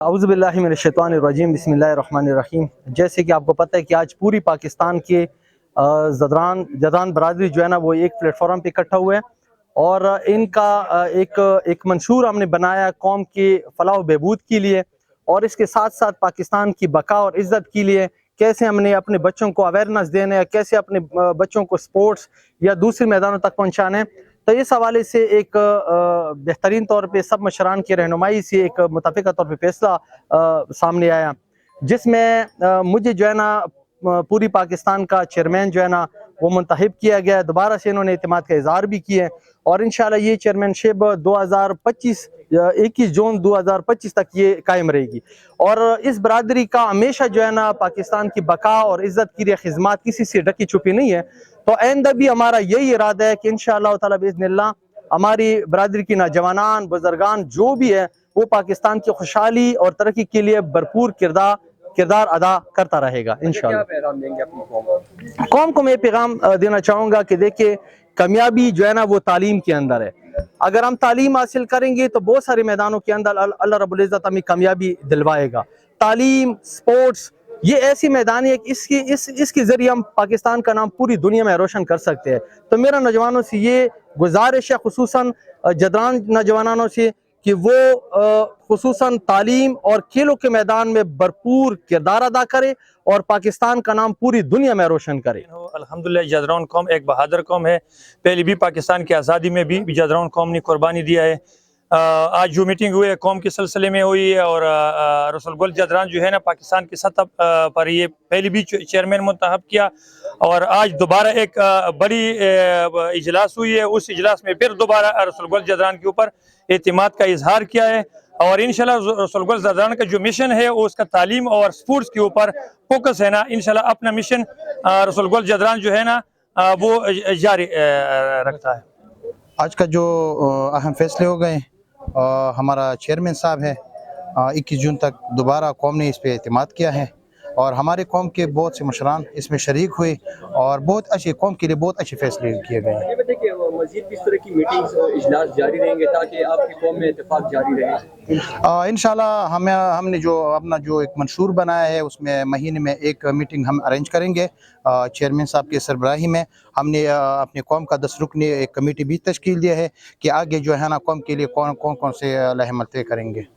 औज़ुबिल्लाहि मिनश्शैतानिर्रजीम बिस्मिल्लाहिर्रहमानिर्रहीम। जैसे कि आपको पता है कि आज पूरी पाकिस्तान के जदरान बरादरी जो है ना वो एक प्लेटफॉर्म पे इकट्ठा हुए हैं और इनका एक मंशूर हमने बनाया कौम के फलाह व बहबूद के लिए और इसके साथ साथ पाकिस्तान की बका और इज़्ज़त के लिए कैसे हमने अपने बच्चों को अवेयरनेस देने या कैसे अपने बच्चों को स्पोर्ट्स या दूसरे मैदानों तक पहुँचाने। तो इस हवाले से एक बेहतरीन तौर पे सब मशरान की रहनुमाई से एक मुतफ़िक़ा तौर पे फैसला सामने आया, जिसमें मुझे जो है ना पूरी पाकिस्तान का चेयरमैन जो है ना वो मुंतखब किया गया है। दोबारा से इन्होंने इत्मीनाद का इज़हार भी किया है और इंशाअल्लाह ये चेयरमैनशिप 21 जून 2025 तक ये कायम रहेगी और इस बरादरी का हमेशा जो है ना पाकिस्तान की बका और इज़्ज़त के लिए खिदमत किसी से ढकी छुपी नहीं है। तो आइंदा भी हमारा यही इरादा है कि इंशाअल्लाह ताला बिइज़्निल्लाह हमारी बरादरी की नौजवान बुजुर्गान जो भी है वो पाकिस्तान की खुशहाली और तरक्की के लिए भरपूर किरदार अदा करता रहेगा इंशाअल्लाह। कौम को मैं पैगाम देना चाहूँगा कि देखिए कामयाबी जो है ना वो तालीम के अंदर है। अगर हम तालीम हासिल करेंगे तो बहुत सारे मैदानों के अंदर अल्लाह रब्बुल इज़्ज़त हमें कामयाबी दिलवाएगा। तालीम, स्पोर्ट्स ये ऐसी मैदान है कि इसके ज़रिए हम पाकिस्तान का नाम पूरी दुनिया में रोशन कर सकते हैं। तो मेरा नौजवानों से ये गुजारिश है, खुसूसन जदरान नौजवानों से, कि वो खुसूसन तालीम और खेलों के मैदान में भरपूर किरदार अदा करे और पाकिस्तान का नाम पूरी दुनिया में रोशन करे। अल्हम्दुलिल्लाह जदरान कौम एक बहादुर कौम है। पहले भी पाकिस्तान की आज़ादी में भी जदरान कौम ने कुर्बानी दिया है। आज जो मीटिंग हुई है कौम के सिलसिले में हुई है और रसूलगुल जदरान जो है ना पाकिस्तान की सतह पर ये पहले भी चेयरमैन मुंतखब किया और आज दोबारा एक बड़ी इजलास हुई है। उस इजलास में फिर दोबारा रसूलगुल जदरान के ऊपर एतमाद का इजहार किया है और इंशाल्लाह रसूलगुल जदरान का जो मिशन है वो उसका तालीम और स्पोर्ट्स के ऊपर फोकस है ना। इंशाल्लाह अपना मिशन रसूलगुल जदरान जो है ना वो जारी रखता है। आज का जो अहम फैसले हो गए, हमारा चेयरमैन साहब है 21 जून तक दोबारा कौम ने इस पे एतमाद किया है और हमारे कौम के बहुत से मशरान इसमें शरीक हुए और बहुत अच्छे कौम के लिए बहुत अच्छे फैसले किए गए हैं। मज़ीद किस तरह की मीटिंग्स और इजलास जारी रहेंगे ताकि आपकी कौम में इत्तेफाक जारी रहे? इंशाल्लाह हमने जो अपना जो एक मंशूर बनाया है उसमें महीने में एक मीटिंग हम अरेंज करेंगे चेयरमैन साहब के सरबराही में। हमने अपनी कौम का 10 रुकनी एक कमेटी भी तश्कील दिया है कि आगे जो है ना कौम के लिए कौन से लहमल तय करेंगे।